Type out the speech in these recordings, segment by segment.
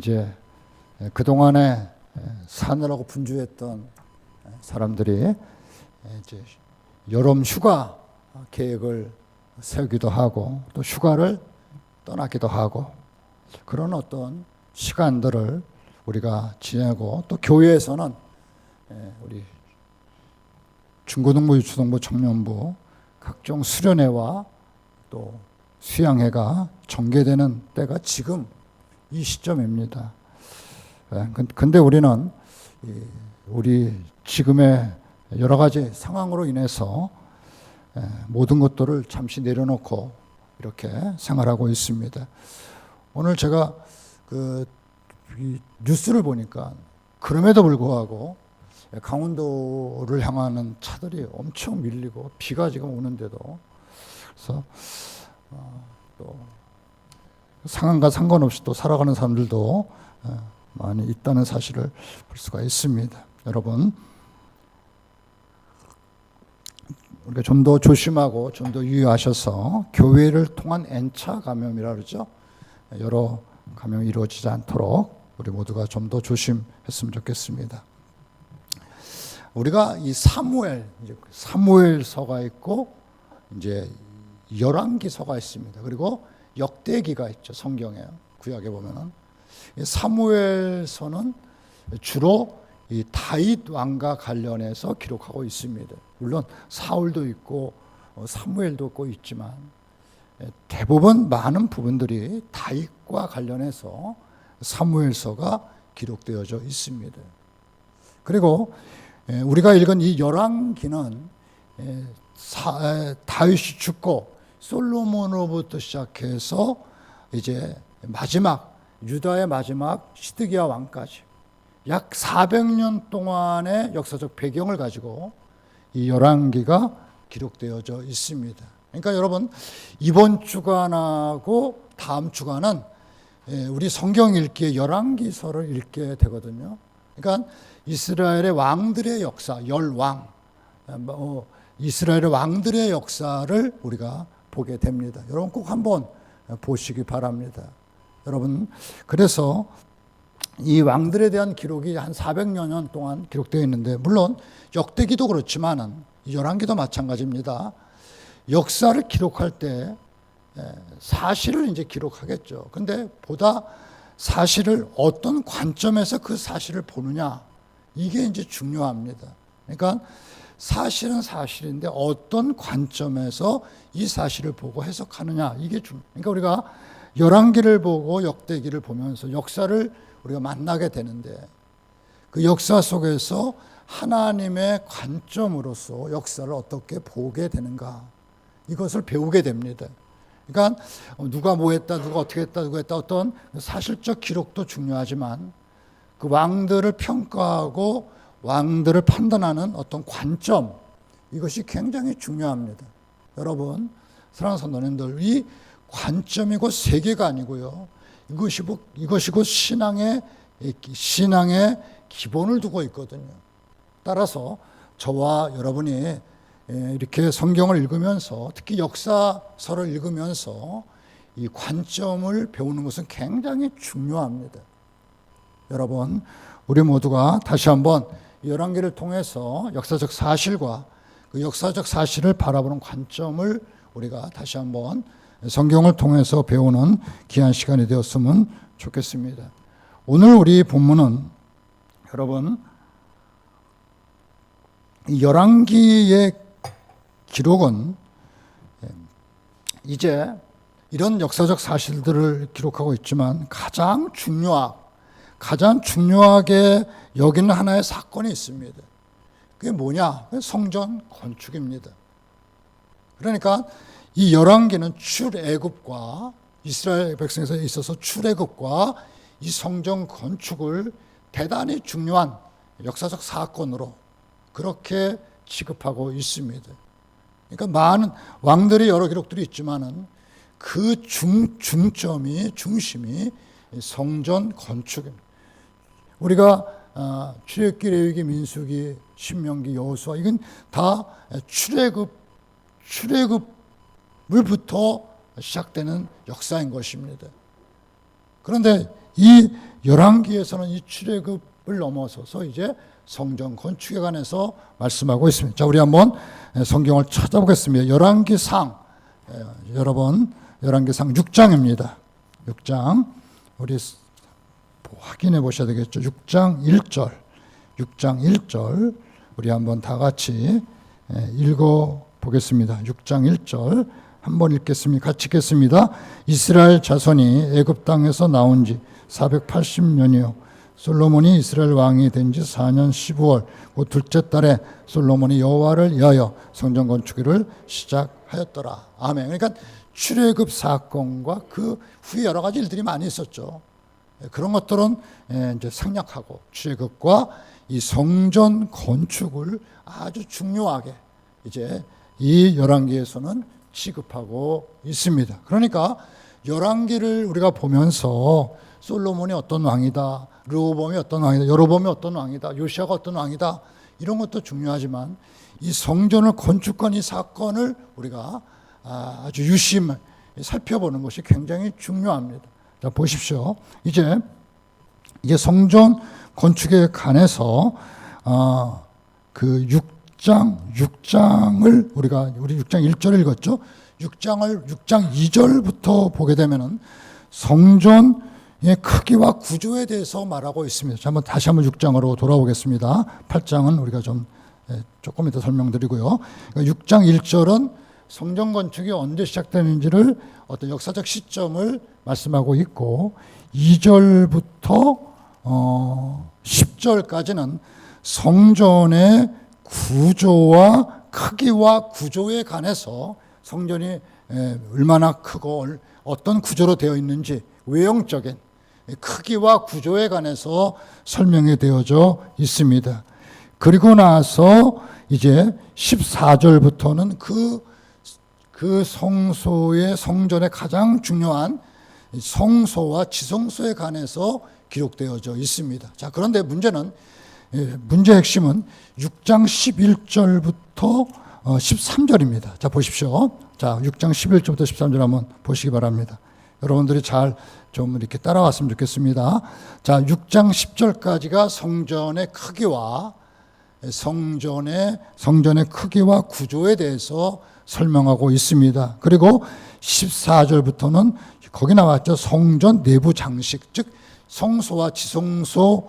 이제 그동안에 사느라고 분주했던 사람들이 이제 여름 휴가 계획을 세우기도 하고 또 휴가를 떠나기도 하고 그런 어떤 시간들을 우리가 지내고 또 교회에서는 우리 중고등부, 유초등부, 청년부 각종 수련회와 또 수양회가 전개되는 때가 지금 이 시점입니다. 근데 우리는 우리 지금의 여러 가지 상황으로 인해서 모든 것들을 잠시 내려놓고 이렇게 생활하고 있습니다. 오늘 제가 뉴스를 보니까 그럼에도 불구하고 강원도를 향하는 차들이 엄청 밀리고 비가 지금 오는데도 그래서 또 상황과 상관없이 또 살아가는 사람들도 많이 있다는 사실을 볼 수가 있습니다. 여러분, 우리가 좀 더 조심하고 좀 더 유의하셔서 교회를 통한 N차 감염이라 그러죠. 여러 감염이 이루어지지 않도록 우리 모두가 좀 더 조심했으면 좋겠습니다. 우리가 이 사무엘서가 있고 이제 열왕기서가 있습니다. 그리고 역대기가 있죠. 성경에 구약에 보면은 사무엘서는 주로 이 다윗 왕과 관련해서 기록하고 있습니다. 물론 사울도 있고 사무엘도 있고 있지만 대부분 많은 부분들이 다윗과 관련해서 사무엘서가 기록되어져 있습니다. 그리고 우리가 읽은 이 열왕기는 다윗이 죽고 솔로몬으로부터 시작해서 이제 마지막 유다의 마지막 시드기야 왕까지 약 400년 동안의 역사적 배경을 가지고 이 열왕기가 기록되어져 있습니다. 그러니까 여러분 이번 주간하고 다음 주간은 우리 성경 읽기에 열왕기서를 읽게 되거든요. 그러니까 이스라엘의 왕들의 역사, 열왕, 이스라엘의 왕들의 역사를 우리가 보게 됩니다. 여러분 꼭 한번 보시기 바랍니다. 여러분 그래서 이 왕들에 대한 기록이 한 400여 년 동안 기록되어 있는데 물론 역대기도 그렇지만은 열왕기도 마찬가지입니다. 역사를 기록할 때 사실을 이제 기록하겠죠. 근데 보다 사실을 어떤 관점에서 그 사실을 보느냐 이게 이제 중요합니다. 그러니까 사실은 사실인데 어떤 관점에서 이 사실을 보고 해석하느냐 이게 그러니까 우리가 열왕기를 보고 역대기를 보면서 역사를 우리가 만나게 되는데 그 역사 속에서 하나님의 관점으로서 역사를 어떻게 보게 되는가 이것을 배우게 됩니다. 그러니까 누가 뭐 했다, 누가 어떻게 했다, 누가 했다 어떤 사실적 기록도 중요하지만 그 왕들을 평가하고 왕들을 판단하는 어떤 관점 이것이 굉장히 중요합니다. 여러분 사랑하는 성도님들 이 관점이 곧 세계가 아니고요. 이것이 곧 신앙의 기본을 두고 있거든요. 따라서 저와 여러분이 이렇게 성경을 읽으면서 특히 역사서를 읽으면서 이 관점을 배우는 것은 굉장히 중요합니다. 여러분 우리 모두가 다시 한번 열왕기를 통해서 역사적 사실과 그 역사적 사실을 바라보는 관점을 우리가 다시 한번 성경을 통해서 배우는 귀한 시간이 되었으면 좋겠습니다. 오늘 우리 본문은 여러분 이 열왕기의 기록은 이제 이런 역사적 사실들을 기록하고 있지만 가장 중요하게 여기는 하나의 사건이 있습니다. 그게 뭐냐? 성전 건축입니다. 그러니까 이 열왕기는 출애굽과 이스라엘 백성에서 있어서 출애굽과 이 성전 건축을 대단히 중요한 역사적 사건으로 그렇게 취급하고 있습니다. 그러니까 많은 왕들의 여러 기록들이 있지만은 그 중심이 성전 건축입니다. 우리가 출애굽기, 레위기, 민수기, 신명기, 여호수아 이건 다 출애굽을부터 시작되는 역사인 것입니다. 그런데 이 열왕기에서는 이 출애굽을 넘어서서 이제 성전 건축에 관해서 말씀하고 있습니다. 자, 우리 한번 성경을 찾아보겠습니다. 열왕기상, 여러분 열왕기상 6장입니다. 6장 우리 확인해 보셔야 되겠죠. 6장 1절, 6장 1절 우리 한번 다 같이 읽어 보겠습니다. 6장 1절 한번 읽겠습니다. 같이 읽겠습니다. 이스라엘 자손이 애굽 땅에서 나온 지 480년이요 솔로몬이 이스라엘 왕이 된 지 4년 12월 그 둘째 달에 솔로몬이 여호와를 위하여 성전 건축을 시작하였더라. 아멘. 그러니까 출애굽 사건과 그 후에 여러 가지 일들이 많이 있었죠. 그런 것들은 이제 생략하고 출애굽과 이 성전 건축을 아주 중요하게 이제 이 열왕기에서는 취급하고 있습니다. 그러니까 열왕기를 우리가 보면서 솔로몬이 어떤 왕이다, 르호보암이 어떤 왕이다, 여로보암이 어떤 왕이다, 요시아가 어떤 왕이다 이런 것도 중요하지만 이 성전을 건축한 이 사건을 우리가 아주 유심히 살펴보는 것이 굉장히 중요합니다. 자, 보십시오. 이제 성전 건축에 관해서 그 6장을 우리 6장 1절 읽었죠. 6장 2절부터 보게 되면은 성전의 크기와 구조에 대해서 말하고 있습니다. 자, 다시 한번 6장으로 돌아오겠습니다. 8장은 우리가 조금 이따 설명드리고요. 6장 1절은 성전 건축이 언제 시작되는지를 어떤 역사적 시점을 말씀하고 있고 2절부터 10절까지는 성전의 구조와 크기와 구조에 관해서 성전이 얼마나 크고 어떤 구조로 되어 있는지 외형적인 크기와 구조에 관해서 설명이 되어져 있습니다. 그리고 나서 이제 14절부터는 그 성전의 가장 중요한 성소와 지성소에 관해서 기록되어져 있습니다. 자, 그런데 문제의 핵심은 6장 11절부터 13절입니다. 자, 보십시오. 자, 6장 11절부터 13절 한번 보시기 바랍니다. 여러분들이 잘 좀 이렇게 따라왔으면 좋겠습니다. 자, 6장 10절까지가 성전의 크기와 성전의 크기와 구조에 대해서 설명하고 있습니다. 그리고 14절부터는 거기 나왔죠. 성전 내부 장식, 즉 성소와 지성소에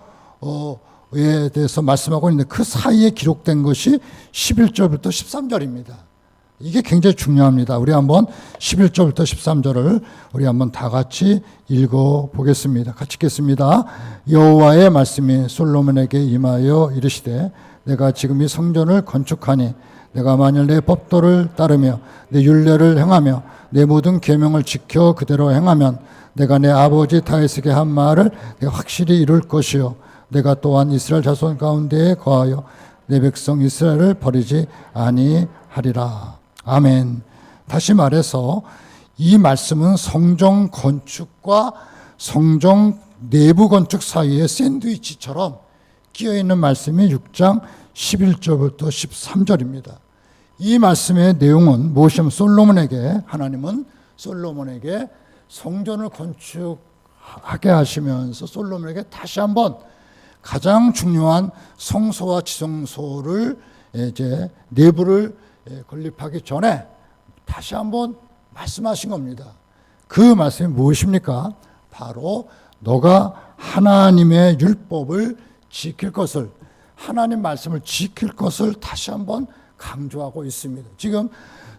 대해서 말씀하고 있는데 그 사이에 기록된 것이 11절부터 13절입니다. 이게 굉장히 중요합니다. 우리 한번 11절부터 13절을 우리 한번 다 같이 읽어 보겠습니다. 같이 읽겠습니다. 여호와의 말씀이 솔로몬에게 임하여 이르시되 내가 지금 이 성전을 건축하니 내가 만일 내 법도를 따르며 내 율례를 행하며 내 모든 계명을 지켜 그대로 행하면 내가 내 아버지 다윗에게 한 말을 내가 확실히 이룰 것이요 내가 또한 이스라엘 자손 가운데에 거하여 내 백성 이스라엘을 버리지 아니하리라. 아멘. 다시 말해서 이 말씀은 성전 건축과 성전 내부 건축 사이에 샌드위치처럼 끼어있는 말씀이 6장 11절부터 13절입니다. 이 말씀의 내용은 무엇이냐면 하나님은 솔로몬에게 성전을 건축하게 하시면서 솔로몬에게 다시 한번 가장 중요한 성소와 지성소를 이제 내부를 건립하기 전에 다시 한번 말씀하신 겁니다. 그 말씀이 무엇입니까? 바로 너가 하나님의 율법을 지킬 것을, 하나님 말씀을 지킬 것을 다시 한번 강조하고 있습니다. 지금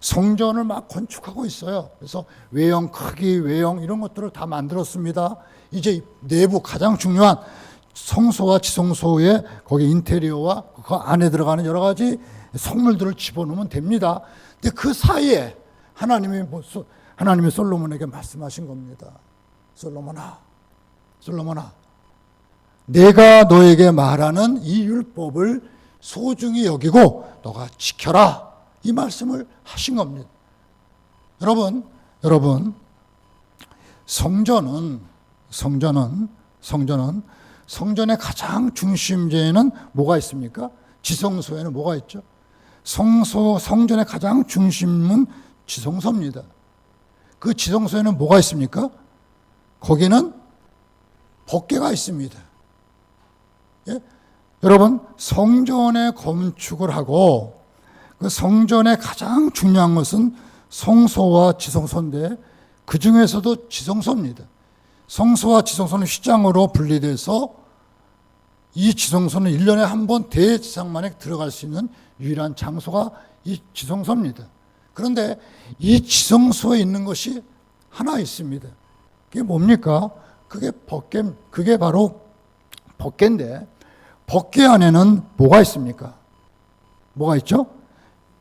성전을 막 건축하고 있어요. 그래서 외형, 크기, 외형 이런 것들을 다 만들었습니다. 이제 내부 가장 중요한 성소와 지성소의 거기 인테리어와 그 안에 들어가는 여러 가지 성물들을 집어넣으면 됩니다. 근데 그 사이에 하나님이 솔로몬에게 말씀하신 겁니다. 솔로몬아, 내가 너에게 말하는 이 율법을 소중히 여기고 너가 지켜라. 이 말씀을 하신 겁니다. 여러분, 성전의 가장 중심지에는 뭐가 있습니까? 지성소에는 뭐가 있죠? 성전의 가장 중심은 지성소입니다. 그 지성소에는 뭐가 있습니까? 거기는 법궤가 있습니다. 예? 여러분, 성전에 건축을 하고 그 성전의 가장 중요한 것은 성소와 지성소인데 그 중에서도 지성소입니다. 성소와 지성소는 휘장으로 분리돼서 이 지성소는 1년에 한 번 대제사장만에 들어갈 수 있는 유일한 장소가 이 지성소입니다. 그런데 이 지성소에 있는 것이 하나 있습니다. 그게 뭡니까? 그게 바로 법궤인데 법궤 안에는 뭐가 있습니까? 뭐가 있죠?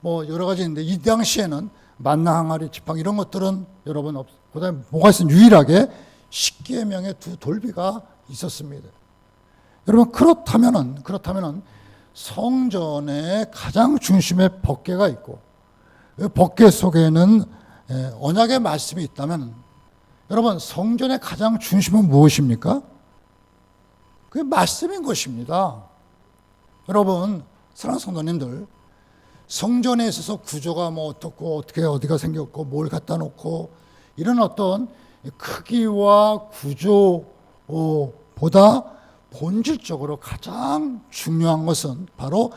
뭐 여러 가지 있는데 이 당시에는 만나 항아리, 지팡이 이런 것들은 여러분 그다음에 뭐가 있으면 유일하게 십계명의 두 돌비가 있었습니다. 여러분 그렇다면은 성전의 가장 중심에 법궤가 있고 법궤 속에는 언약의 말씀이 있다면 여러분 성전의 가장 중심은 무엇입니까? 그게 말씀인 것입니다. 여러분 사랑하는 성도님들, 성전에 있어서 구조가 뭐 어떻고 어떻게 어디가 생겼고 뭘 갖다 놓고 이런 어떤 크기와 구조보다 본질적으로 가장 중요한 것은 바로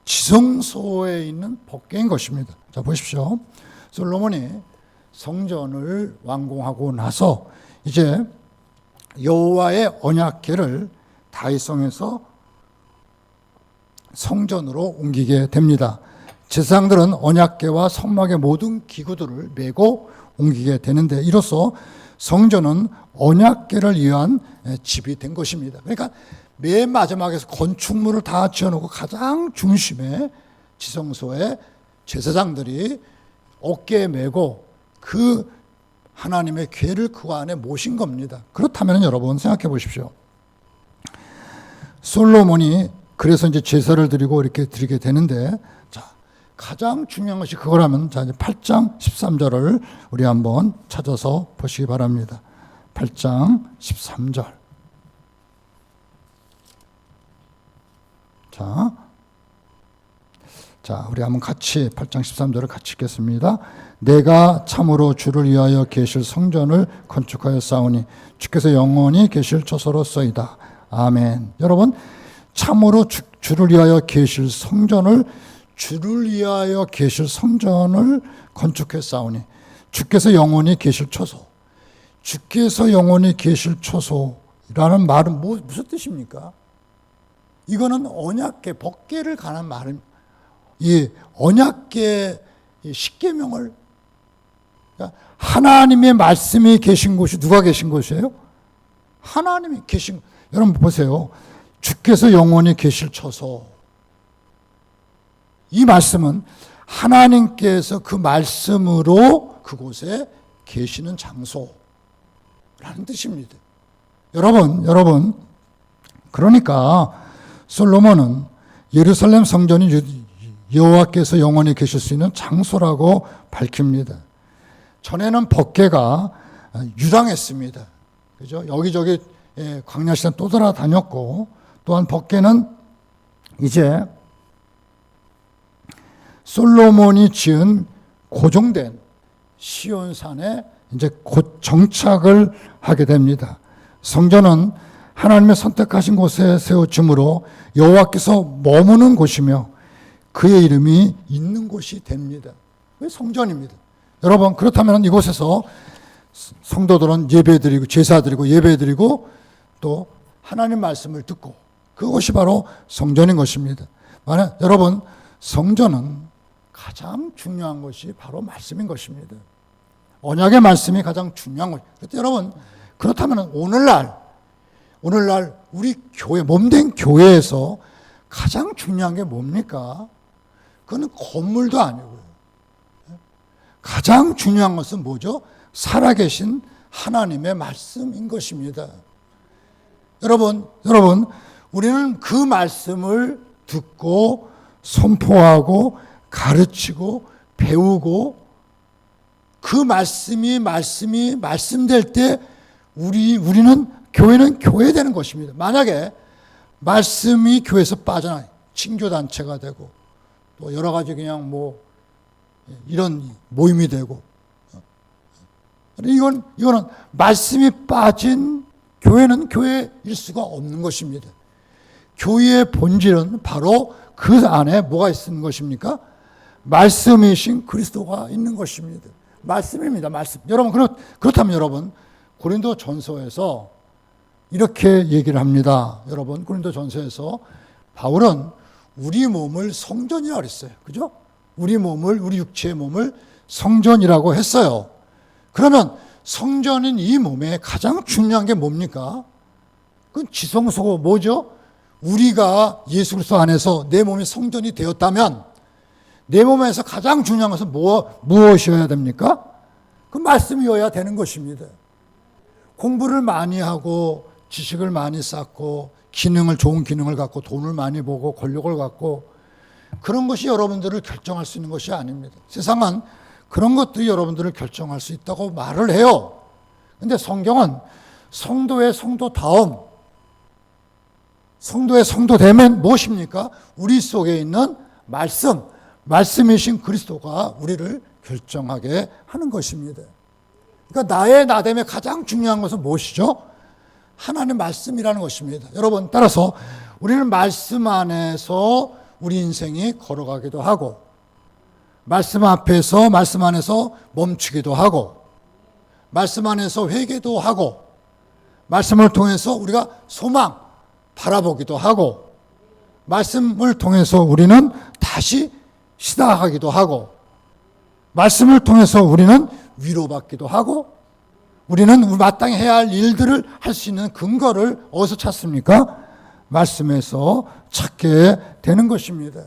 지성소에 있는 법궤인 것입니다. 자, 보십시오. 솔로몬이 성전을 완공하고 나서 이제 여호와의 언약궤를 다윗성에서 성전으로 옮기게 됩니다. 제사장들은 언약궤와 성막의 모든 기구들을 메고 옮기게 되는데 이로써 성전은 언약궤를 위한 집이 된 것입니다. 그러니까 맨 마지막에서 건축물을 다 지어놓고 가장 중심에 지성소에 제사장들이 어깨에 메고 그 하나님의 궤를 그 안에 모신 겁니다. 그렇다면 여러분 생각해 보십시오. 솔로몬이 그래서 이제 제사를 드리고 이렇게 드리게 되는데 자, 가장 중요한 것이 그거라면 자, 이제 8장 13절을 우리 한번 찾아서 보시기 바랍니다. 8장 13절. 자, 우리 한번 같이 8장 13절을 같이 읽겠습니다. 내가 참으로 주를 위하여 계실 성전을 건축하여 쌓으니 주께서 영원히 계실 처소로서이다. 아멘. 여러분, 참으로 주를 위하여 계실 성전을 건축해 쌓으니 주께서 영원히 계실 처소. 주께서 영원히 계실 처소라는 말은 무슨 뜻입니까? 이거는 언약궤, 법궤를 가는 말입니다. 이 언약궤 십계명을 그러니까 하나님의 말씀이 계신 곳이 누가 계신 곳이에요? 하나님이 계신. 여러분 보세요. 주께서 영원히 계실 처소. 이 말씀은 하나님께서 그 말씀으로 그곳에 계시는 장소라는 뜻입니다. 여러분 그러니까 솔로몬은 예루살렘 성전이 여호와께서 영원히 계실 수 있는 장소라고 밝힙니다. 전에는 법궤가 유랑했습니다. 그죠? 여기저기 광야 시대 또 돌아다녔고, 또한 법궤는 이제 솔로몬이 지은 고정된 시온산에 이제 곧 정착을 하게 됩니다. 성전은 하나님의 선택하신 곳에 세워짐으로 여호와께서 머무는 곳이며 그의 이름이 있는 곳이 됩니다. 그게 성전입니다. 여러분 그렇다면 이곳에서 성도들은 예배드리고 제사드리고 예배드리고 또 하나님 말씀을 듣고 그것이 바로 성전인 것입니다. 만약 여러분 성전은 가장 중요한 것이 바로 말씀인 것입니다. 언약의 말씀이 가장 중요한 것. 여러분 그렇다면 오늘날 우리 교회 몸된 교회에서 가장 중요한 게 뭡니까? 그건 건물도 아니고요. 가장 중요한 것은 뭐죠? 살아계신 하나님의 말씀인 것입니다. 여러분, 우리는 그 말씀을 듣고 선포하고 가르치고 배우고 그 말씀이 말씀될 때 교회는 교회되는 것입니다. 만약에 말씀이 교회에서 빠져나 친교단체가 되고 또 여러 가지 그냥 뭐 이런 모임이 되고 이거는 말씀이 빠진 교회는 교회일 수가 없는 것입니다. 교회의 본질은 바로 그 안에 뭐가 있는 것입니까? 말씀이신 그리스도가 있는 것입니다. 말씀입니다. 말씀. 여러분 그렇다면 여러분 고린도 전서에서 이렇게 얘기를 합니다. 여러분 고린도 전서에서 바울은 우리 몸을 성전이라고 그랬어요. 그죠? 우리 육체의 몸을 성전이라고 했어요. 그러면 성전인 이 몸에 가장 중요한 게 뭡니까? 그건 지성소고 뭐죠? 우리가 예수 그리스도 안에서 내 몸이 성전이 되었다면 내 몸에서 가장 중요한 것은 무엇이어야 됩니까? 그 말씀이어야 되는 것입니다. 공부를 많이 하고 지식을 많이 쌓고 좋은 기능을 갖고 돈을 많이 보고 권력을 갖고 그런 것이 여러분들을 결정할 수 있는 것이 아닙니다. 세상은 그런 것들이 여러분들을 결정할 수 있다고 말을 해요. 그런데 성경은 성도의 성도다움, 성도의 성도됨은 무엇입니까? 우리 속에 있는 말씀이신 그리스도가 우리를 결정하게 하는 것입니다. 그러니까 나의 나됨에 가장 중요한 것은 무엇이죠? 하나님의 말씀이라는 것입니다. 여러분 따라서 우리는 말씀 안에서 우리 인생이 걸어가기도 하고 말씀 안에서 멈추기도 하고 말씀 안에서 회개도 하고 말씀을 통해서 우리가 소망 바라보기도 하고 말씀을 통해서 우리는 다시 시작하기도 하고 말씀을 통해서 우리는 위로받기도 하고 우리는 마땅히 해야 할 일들을 할 수 있는 근거를 어디서 찾습니까? 말씀에서 찾게 되는 것입니다.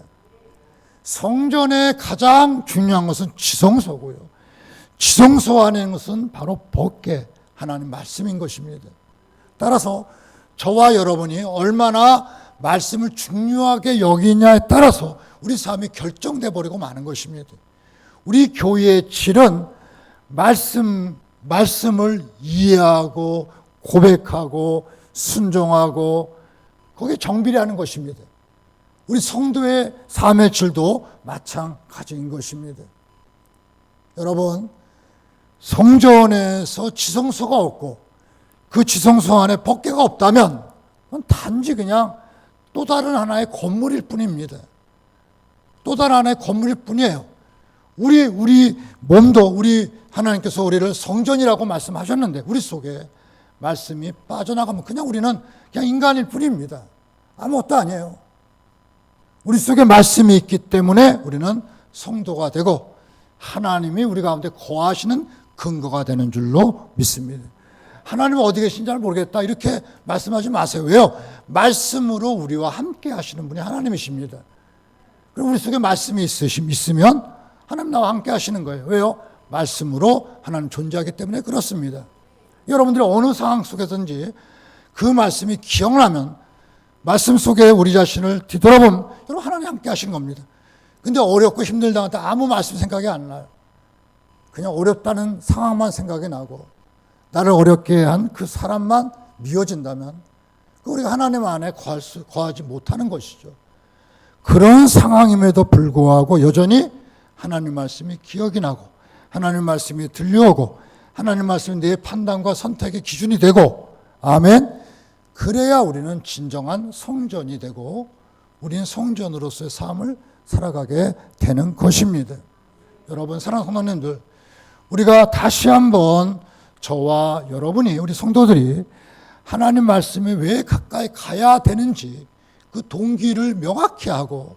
성전의 가장 중요한 것은 지성소고요. 지성소 안에 있는 것은 바로 법계 하나님 말씀인 것입니다. 따라서 저와 여러분이 얼마나 말씀을 중요하게 여기냐에 따라서 우리 삶이 결정돼 버리고 마는 것입니다. 우리 교회의 질은 말씀을 이해하고 고백하고 순종하고 거기에 정비례하는 것입니다. 우리 성도의 삶의 질도 마찬가지인 것입니다. 여러분 성전에서 지성소가 없고 그 지성소 안에 법궤가 없다면 그건 단지 그냥 또 다른 하나의 건물일 뿐입니다. 또 다른 하나의 건물일 뿐이에요. 우리 몸도 우리 하나님께서 우리를 성전이라고 말씀하셨는데 우리 속에 말씀이 빠져나가면 그냥 우리는 그냥 인간일 뿐입니다. 아무것도 아니에요. 우리 속에 말씀이 있기 때문에 우리는 성도가 되고 하나님이 우리 가운데 거하시는 근거가 되는 줄로 믿습니다. 하나님은 어디 계신지 잘 모르겠다 이렇게 말씀하지 마세요. 왜요? 말씀으로 우리와 함께 하시는 분이 하나님이십니다. 그리고 우리 속에 말씀이 있으면 하나님 나와 함께 하시는 거예요. 왜요? 말씀으로 하나님 존재하기 때문에 그렇습니다. 여러분들이 어느 상황 속에든지 그 말씀이 기억나면 말씀 속에 우리 자신을 뒤돌아보면 여러분 하나님 함께 하신 겁니다. 근데 어렵고 힘들다 한테 아무 말씀 생각이 안 나요. 그냥 어렵다는 상황만 생각이 나고 나를 어렵게 한 그 사람만 미워진다면 우리가 하나님 안에 거하지 못하는 것이죠. 그런 상황임에도 불구하고 여전히 하나님 말씀이 기억이 나고 하나님 말씀이 들려오고 하나님 말씀이 내 판단과 선택의 기준이 되고 아멘. 그래야 우리는 진정한 성전이 되고 우리는 성전으로서의 삶을 살아가게 되는 것입니다. 여러분 사랑하는 성도님들 우리가 다시 한번 저와 여러분이 우리 성도들이 하나님 말씀에 왜 가까이 가야 되는지 그 동기를 명확히 하고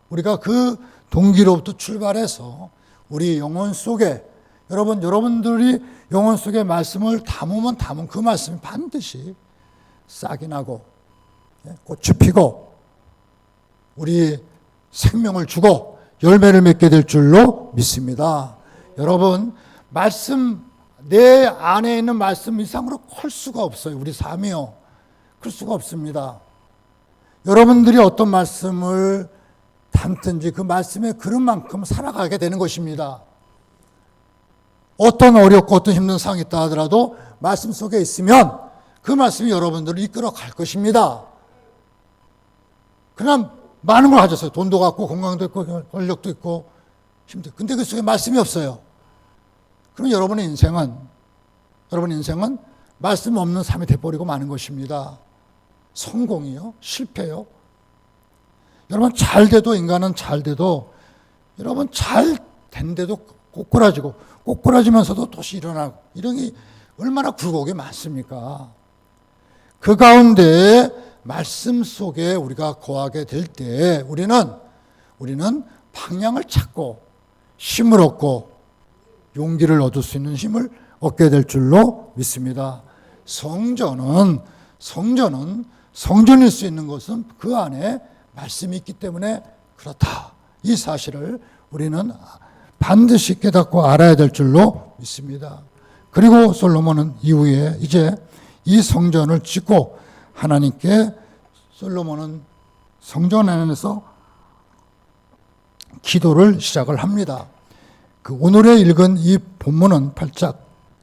우리가 그 동기로부터 출발해서 우리 영혼 속에 여러분들이 영혼 속에 말씀을 담으면 담은 그 말씀이 반드시 싹이 나고 꽃이 피고 우리 생명을 주고 열매를 맺게 될 줄로 믿습니다. 여러분 말씀 내 안에 있는 말씀 이상으로 클 수가 없어요. 우리 삶이요. 클 수가 없습니다. 여러분들이 어떤 말씀을 담든지 그 말씀의 그릇만큼 살아가게 되는 것입니다. 어떤 어렵고 어떤 힘든 상황이 있다 하더라도 말씀 속에 있으면 그 말씀이 여러분들을 이끌어 갈 것입니다. 그냥 많은 걸 가졌어요. 돈도 갖고 건강도 있고 권력도 있고 힘도 있고. 근데 그 속에 말씀이 없어요. 그럼 여러분의 인생은 말씀 없는 삶이 돼버리고 마는 것입니다. 성공이요? 실패요? 여러분 잘 돼도 인간은 잘 돼도 여러분 잘 된데도 꼬꾸라지면서도 다시 일어나고 이런 게 얼마나 굴곡이 많습니까? 그 가운데 말씀 속에 우리가 거하게 될 때 우리는 방향을 찾고 힘을 얻고 용기를 얻을 수 있는 힘을 얻게 될 줄로 믿습니다. 성전일 수 있는 것은 그 안에 말씀이 있기 때문에 그렇다. 이 사실을 우리는 반드시 깨닫고 알아야 될 줄로 믿습니다. 그리고 솔로몬은 이후에 이제 이 성전을 짓고 하나님께 솔로몬은 성전 안에서 기도를 시작을 합니다. 그 오늘의 읽은 이 본문은 8장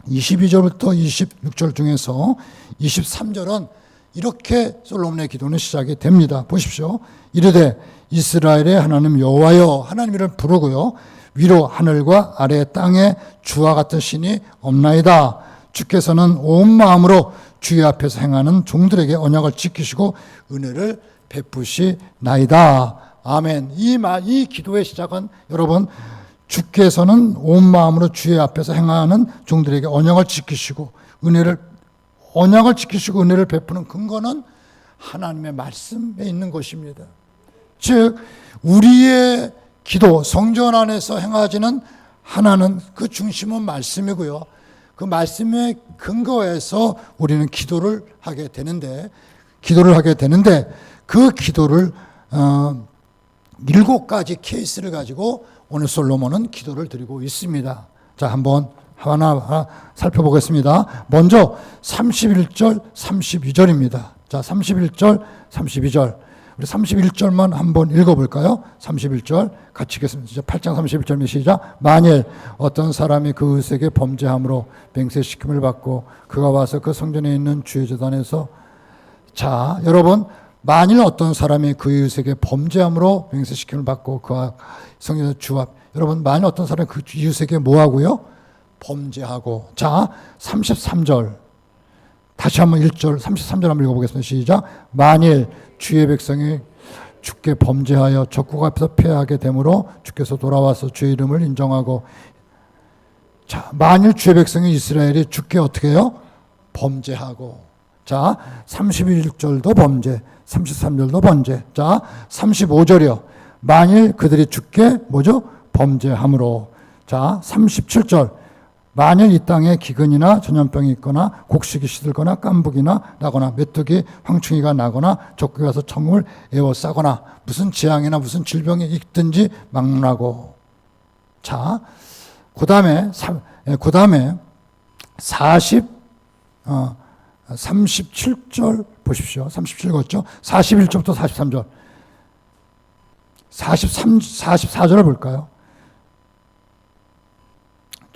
22절부터 26절 중에서 23절은 이렇게 솔로몬의 기도는 시작이 됩니다. 보십시오. 이르되 이스라엘의 하나님 여호와여, 하나님 이름을 부르고요. 위로 하늘과 아래 땅에 주와 같은 신이 없나이다. 주께서는 온 마음으로 주의 앞에서 행하는 종들에게 언약을 지키시고 은혜를 베푸시나이다. 아멘. 이 기도의 시작은 여러분, 주께서는 온 마음으로 주의 앞에서 행하는 종들에게 언약을 지키시고 은혜를 베푸는 근거는 하나님의 말씀에 있는 것입니다. 즉 우리의 기도, 성전 안에서 행하지는 하나는 그 중심은 말씀이고요. 그 말씀의 근거에서 우리는 기도를 하게 되는데 그 기도를 7가지 케이스를 가지고 오늘 솔로몬은 기도를 드리고 있습니다. 자, 한번 하나 살펴보겠습니다. 먼저 31절, 32절입니다. 자, 31절, 32절. 우리 31절만 한번 읽어볼까요? 31절 같이 읽겠습니다. 8장 31절 시작. 만일 어떤 사람이 그 의색에 범죄함으로 맹세시킴을 받고 그가 와서 그 성전에 있는 주의 제단에서, 자, 여러분, 만일 어떤 사람이 그 이웃에게 범죄함으로 맹세시킴을 받고 그와 성전에서 주 앞, 여러분, 만일 어떤 사람이 그 이웃에게 뭐하고요? 범죄하고. 자, 33절 다시 한번 1절 33절 한번 읽어보겠습니다. 시작. 만일 주의 백성이 주께 범죄하여 적국 앞에서 패하게 되므로 주께서 돌아와서 주의 이름을 인정하고, 자, 만일 주의 백성이 이스라엘이 주께 어떻게 해요? 범죄하고. 자, 31절도 범죄, 33절도 범죄. 자, 35절이요. 만일 그들이 주께 뭐죠? 범죄함으로. 자, 37절. 만일 이 땅에 기근이나 전염병이 있거나 곡식이 시들거나 깐부기나 나거나 메뚜기, 황충이가 나거나 적국에 가서 청을 에워싸거나 무슨 재앙이나 무슨 질병이 있든지 막론하고. 자, 그 다음에 37절 보십시오. 37 걷죠? 41절부터 43절. 44절을 볼까요?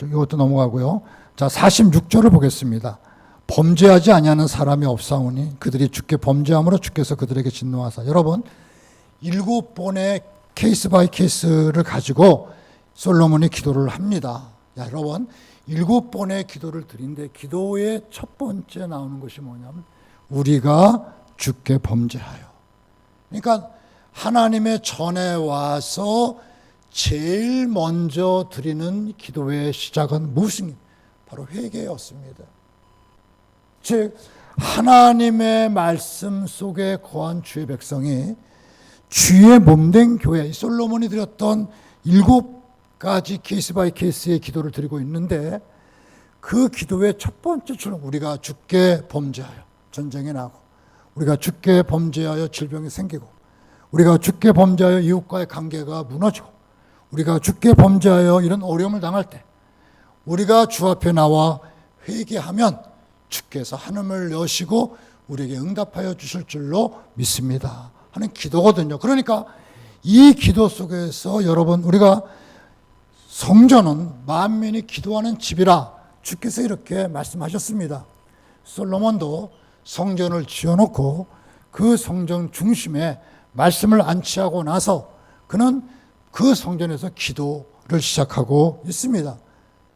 이것도 넘어가고요. 자, 46절을 보겠습니다. 범죄하지 아니하는 사람이 없사오니 그들이 주께 범죄함으로 주께서 그들에게 진노하사. 여러분, 7번의 케이스 바이 케이스를 가지고 솔로몬이 기도를 합니다. 야, 여러분, 7번의 기도를 드린데 기도의 첫 번째 나오는 것이 뭐냐면 우리가 주께 범죄하여. 그러니까 하나님의 전에 와서 제일 먼저 드리는 기도의 시작은 무엇입니까? 바로 회개였습니다. 즉 하나님의 말씀 속에 거한 주의 백성이 주의 몸된 교회, 솔로몬이 드렸던 7가지 케이스 바이 케이스의 기도를 드리고 있는데 그 기도의 첫 번째 줄은 우리가 주께 범죄하여 전쟁이 나고, 우리가 주께 범죄하여 질병이 생기고, 우리가 주께 범죄하여 이웃과의 관계가 무너지고, 우리가 주께 범죄하여 이런 어려움을 당할 때 우리가 주 앞에 나와 회개하면 주께서 하늘을 여시고 우리에게 응답하여 주실 줄로 믿습니다 하는 기도거든요. 그러니까 이 기도 속에서 여러분, 우리가 성전은 만민이 기도하는 집이라 주께서 이렇게 말씀하셨습니다. 솔로몬도 성전을 지어놓고 그 성전 중심에 말씀을 안치하고 나서 그는 그 성전에서 기도를 시작하고 있습니다.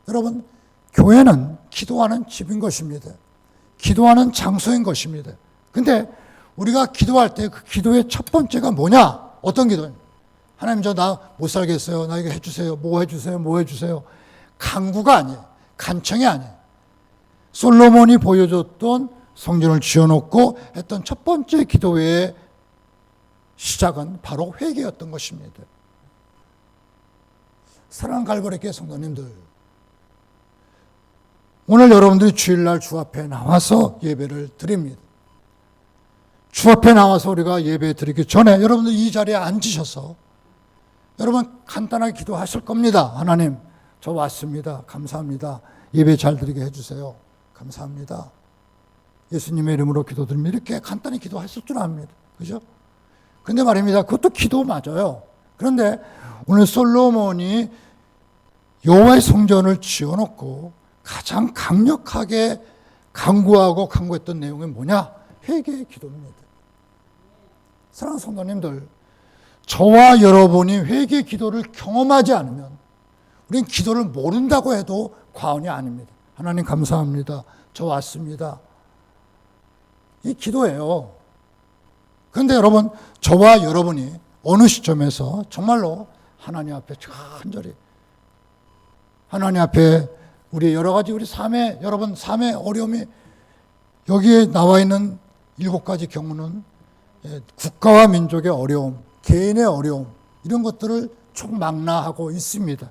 여러분, 교회는 기도하는 집인 것입니다. 기도하는 장소인 것입니다. 근데 우리가 기도할 때 그 기도의 첫 번째가 뭐냐? 어떤 기도예요? 하나님 저 나 못 살겠어요. 나 이거 해주세요. 뭐 해주세요. 뭐 해주세요. 간구가 아니에요. 간청이 아니에요. 솔로몬이 보여줬던 성전을 지어놓고 했던 첫 번째 기도의 시작은 바로 회개였던 것입니다. 사랑하는 갈보리교회 성도님들, 오늘 여러분들이 주일날 주 앞에 나와서 예배를 드립니다. 주 앞에 나와서 우리가 예배 드리기 전에 여러분들 이 자리에 앉으셔서 여러분 간단하게 기도하실 겁니다. 하나님, 저 왔습니다. 감사합니다. 예배 잘 드리게 해주세요. 감사합니다. 예수님의 이름으로 기도드립니다. 이렇게 간단히 기도하실 줄 압니다. 그죠? 근데 말입니다. 그것도 기도 맞아요. 그런데 오늘 솔로몬이 여호와의 성전을 지어놓고 가장 강력하게 간구했던 내용이 뭐냐? 회개의 기도입니다. 사랑하는 성도님들, 저와 여러분이 회개의 기도를 경험하지 않으면 우리는 기도를 모른다고 해도 과언이 아닙니다. 하나님 감사합니다. 저 왔습니다. 이 기도예요. 그런데 여러분, 저와 여러분이 어느 시점에서 정말로 하나님 앞에 간절히 하나님 앞에 우리 여러 가지 우리 삶의 여러분 삶의 어려움이 여기에 나와 있는 7가지 경우는 국가와 민족의 어려움, 개인의 어려움 이런 것들을 총망라하고 있습니다.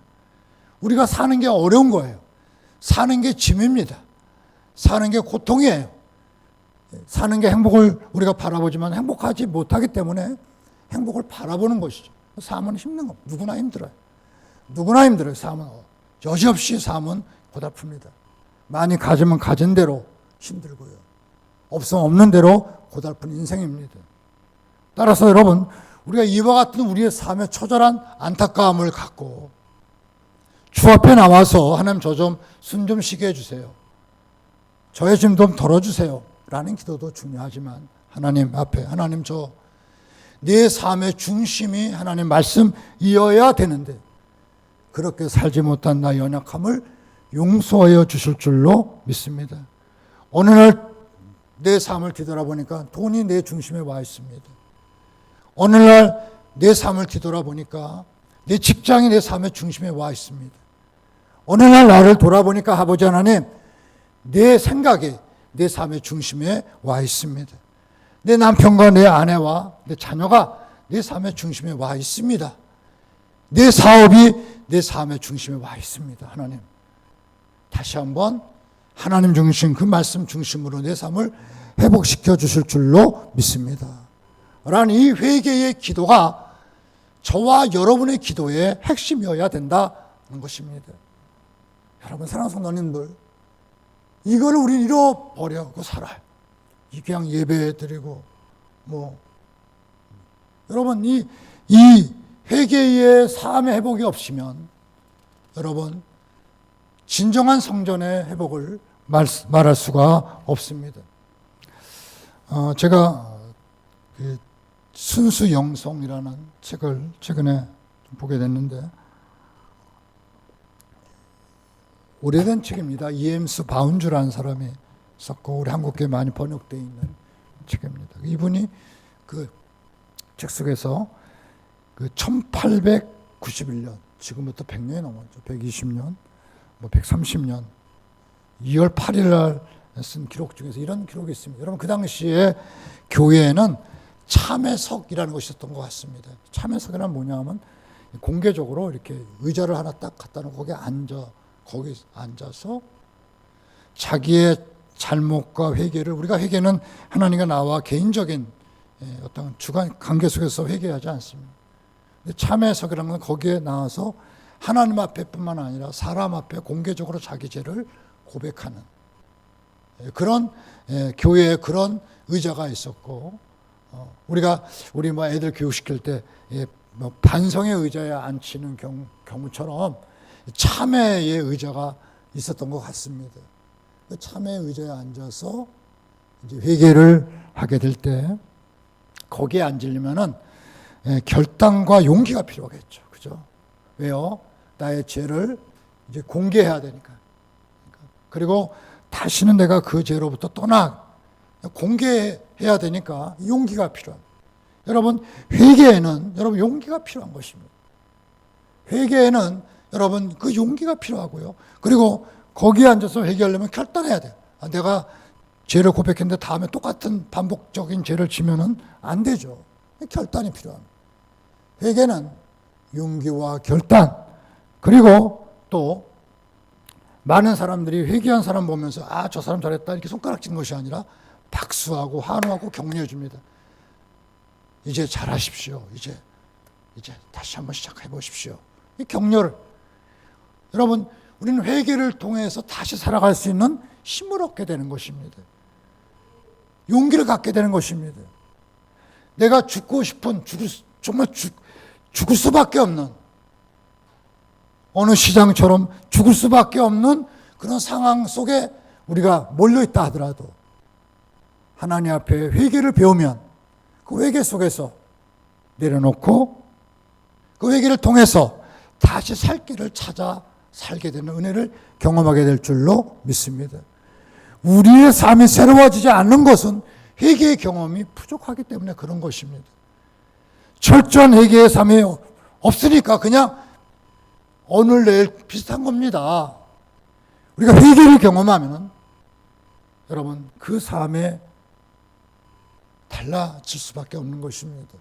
우리가 사는 게 어려운 거예요. 사는 게 짐입니다. 사는 게 고통이에요. 사는 게 행복을 우리가 바라보지만 행복하지 못하기 때문에 행복을 바라보는 것이죠. 삶은 힘든 거 누구나 힘들어요. 누구나 힘들어요. 삶은 여지없이 삶은 고달픕니다. 많이 가지면 가진 대로 힘들고요. 없으면 없는 대로 고달픈 인생입니다. 따라서 여러분, 우리가 이와 같은 우리의 삶에 처절한 안타까움을 갖고 주 앞에 나와서 하나님 저 좀 숨 좀 쉬게 해주세요. 저의 짐 좀 덜어주세요. 라는 기도도 중요하지만 하나님 앞에 하나님 저 내 삶의 중심이 하나님 말씀이어야 되는데 그렇게 살지 못한 나 연약함을 용서하여 주실 줄로 믿습니다. 어느 날 내 삶을 뒤돌아보니까 돈이 내 중심에 와 있습니다. 어느 날 내 삶을 뒤돌아보니까 내 직장이 내 삶의 중심에 와 있습니다. 어느 날 나를 돌아보니까 아버지 하나님 내 생각이 내 삶의 중심에 와 있습니다. 내 남편과 내 아내와 내 자녀가 내 삶의 중심에 와 있습니다. 내 사업이 내 삶의 중심에 와 있습니다. 하나님, 다시 한번 하나님 중심, 그 말씀 중심으로 내 삶을 회복시켜 주실 줄로 믿습니다. 라는 이 회개의 기도가 저와 여러분의 기도의 핵심이어야 된다는 것입니다. 여러분 사랑하는 성도님들, 이걸 우리 잃어버리고 살아요. 이 그냥 예배 드리고 여러분 이 회개의 삶의 회복이 없으면 여러분 진정한 성전의 회복을 말할 수가 없습니다. 제가 그 순수 영성이라는 책을 최근에 보게 됐는데 오래된 책입니다. 이엠스 바운주라는 사람이 썼고 우리 한국에 많이 번역되어 있는 책입니다. 이분이 그 책 속에서 그 1891년 지금부터 100년이 넘었죠. 120년, 130년 2월 8일 날 쓴 기록 중에서 이런 기록이 있습니다. 여러분 그 당시에 교회에는 참회석이라는 것이 있었던 것 같습니다. 참회석이란 뭐냐면 공개적으로 이렇게 의자를 하나 딱 갖다 놓고 거기 앉아서 자기의 잘못과 회개를 우리가 회개는 하나님과 나와 개인적인 어떤 주관 관계 속에서 회개하지 않습니다. 참회석이라는 건 거기에 나와서 하나님 앞에뿐만 아니라 사람 앞에 공개적으로 자기 죄를 고백하는 그런 교회에 그런 의자가 있었고 우리 애들 교육시킬 때 반성의 의자에 앉히는 경우처럼 참회의 의자가 있었던 것 같습니다. 그 참회의 의자에 앉아서 이제 회개를 하게 될 때 거기에 앉으려면은 결단과 용기가 필요하겠죠. 그죠? 왜요? 나의 죄를 이제 공개해야 되니까. 그리고 다시는 내가 그 죄로부터 떠나 공개해야 되니까 용기가 필요합니다. 여러분, 회개에는 여러분 용기가 필요한 것입니다. 회개에는 여러분 그 용기가 필요하고요. 그리고 거기에 앉아서 회개하려면 결단해야 돼요. 내가 죄를 고백했는데 다음에 똑같은 반복적인 죄를 지면은 안 되죠. 결단이 필요합니다. 회개는 용기와 결단, 그리고 또 많은 사람들이 회개한 사람 보면서 저 사람 잘했다 이렇게 손가락 친 것이 아니라 박수하고 환호하고 격려해 줍니다. 이제 잘하십시오. 이제 다시 한번 시작해 보십시오. 이 격려를. 여러분, 우리는 회개를 통해서 다시 살아갈 수 있는 힘을 얻게 되는 것입니다. 용기를 갖게 되는 것입니다. 내가 죽고 싶은, 정말 죽을 수밖에 없는, 어느 시장처럼 죽을 수밖에 없는 그런 상황 속에 우리가 몰려있다 하더라도 하나님 앞에 회개를 배우면 그 회개 속에서 내려놓고 그 회개를 통해서 다시 살 길을 찾아 살게 되는 은혜를 경험하게 될 줄로 믿습니다. 우리의 삶이 새로워지지 않는 것은 회개의 경험이 부족하기 때문에 그런 것입니다. 철저한 회개의 삶이 없으니까 그냥 오늘 내일 비슷한 겁니다. 우리가 회개를 경험하면 여러분 그 삶에 달라질 수밖에 없는 것입니다.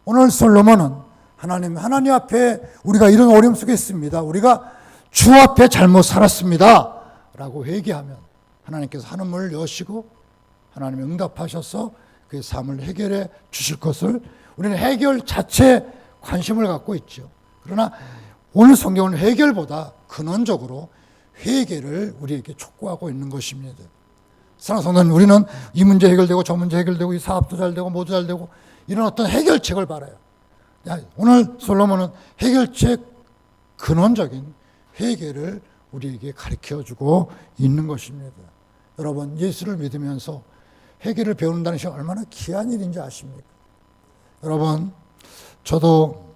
오늘 솔로몬은 하나님 앞에 우리가 이런 어려움 속에 있습니다. 우리가 주 앞에 잘못 살았습니다. 라고 회개하면 하나님께서 하늘문을 여시고 하나님이 응답하셔서 그 삶을 해결해 주실 것을 우리는 해결 자체에 관심을 갖고 있죠. 그러나 오늘 성경은 해결보다 근원적으로 회개를 우리에게 촉구하고 있는 것입니다. 사랑하는 성도님, 우리는 이 문제 해결되고 저 문제 해결되고 이 사업도 잘 되고 모두 잘 되고 이런 어떤 해결책을 바라요. 오늘 솔로몬은 해결책 근원적인 회개를 우리에게 가르쳐주고 있는 것입니다. 여러분, 예수를 믿으면서 회개를 배운다는 것이 얼마나 귀한 일인지 아십니까? 여러분, 저도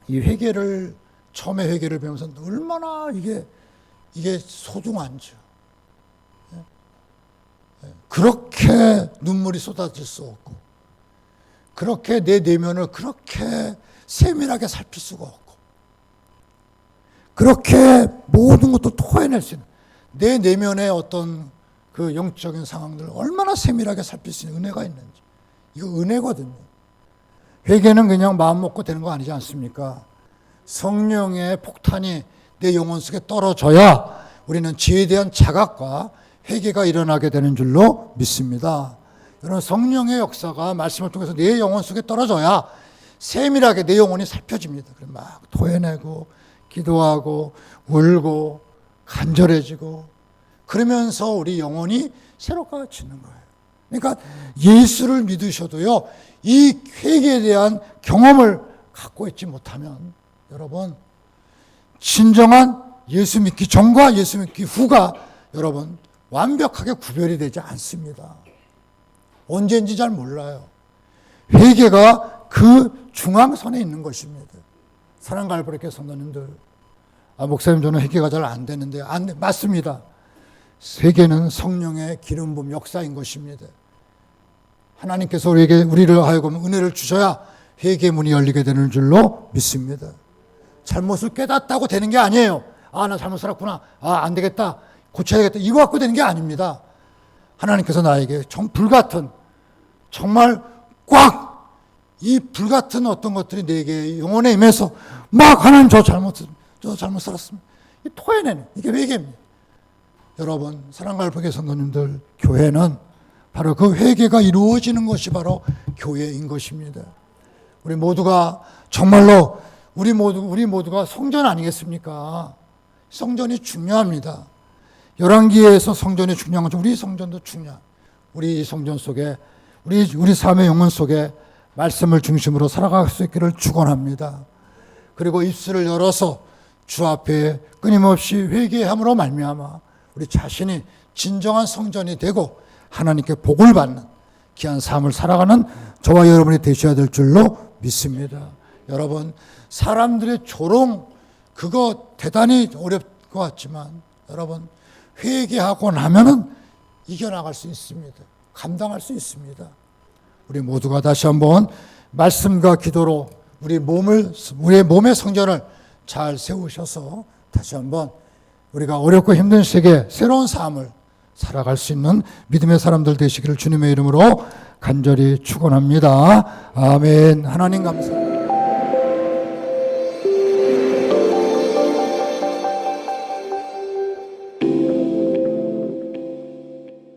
이 회개를 처음에 회개를 배우면서 얼마나 이게 소중한지, 그렇게 눈물이 쏟아질 수 없고, 그렇게 내 내면을 그렇게 세밀하게 살필 수가 없고, 그렇게 모든 것도 토해낼 수 있는 내 내면의 어떤 그 영적인 상황들을 얼마나 세밀하게 살필 수 있는 은혜가 있는지, 이거 은혜거든요. 회개는 그냥 마음 먹고 되는 거 아니지 않습니까? 성령의 폭탄이 내 영혼 속에 떨어져야 우리는 지혜에 대한 자각과 회개가 일어나게 되는 줄로 믿습니다. 여러분, 성령의 역사가 말씀을 통해서 내 영혼 속에 떨어져야 세밀하게 내 영혼이 살펴집니다. 그래서 막 토해내고 기도하고 울고 간절해지고 그러면서 우리 영혼이 새롭아지는 거예요. 그러니까 예수를 믿으셔도요, 이 회개에 대한 경험을 갖고 있지 못하면 여러분, 진정한 예수 믿기 전과 예수 믿기 후가 여러분 완벽하게 구별이 되지 않습니다. 언제인지 잘 몰라요. 회개가 그 중앙선에 있는 것입니다. 사랑과 알브레케 성도님들, 목사님 저는 회개가 잘 안 되는데, 맞습니다. 회개는 성령의 기름 부음 역사인 것입니다. 하나님께서 우리를 하여금 은혜를 주셔야 회개 문이 열리게 되는 줄로 믿습니다. 잘못을 깨닫다고 되는 게 아니에요. 나 잘못 살았구나. 안 되겠다. 고쳐야겠다. 이거 갖고 되는 게 아닙니다. 하나님께서 나에게 불같은, 정말 꽉 이 불같은 어떤 것들이 내게 영혼에 임해서 막 하나님 저 잘못 살았습니다. 토해내는 이게 회개입니다. 여러분, 사랑과 알프게 성도님들, 교회는 바로 그 회개가 이루어지는 것이 바로 교회인 것입니다. 우리 모두가 정말로 우리 모두가 성전 아니겠습니까? 성전이 중요합니다. 열왕기에서 성전이 중요한 것처럼 우리 성전도 중요한, 우리 성전 속에 우리 삶의 영혼 속에 말씀을 중심으로 살아갈 수 있기를 축원합니다. 그리고 입술을 열어서 주 앞에 끊임없이 회개함으로 말미암아 우리 자신이 진정한 성전이 되고 하나님께 복을 받는 귀한 삶을 살아가는 저와 여러분이 되셔야 될 줄로 믿습니다. 여러분, 사람들의 조롱 그거 대단히 어려울 것 같지만 여러분, 회개하고 나면은 이겨나갈 수 있습니다. 감당할 수 있습니다. 우리 모두가 다시 한번 말씀과 기도로 우리의 몸의 성전을 잘 세우셔서 다시 한번 우리가 어렵고 힘든 세계 새로운 삶을 살아갈 수 있는 믿음의 사람들 되시기를 주님의 이름으로 간절히 축원합니다. 아멘. 하나님 감사합니다.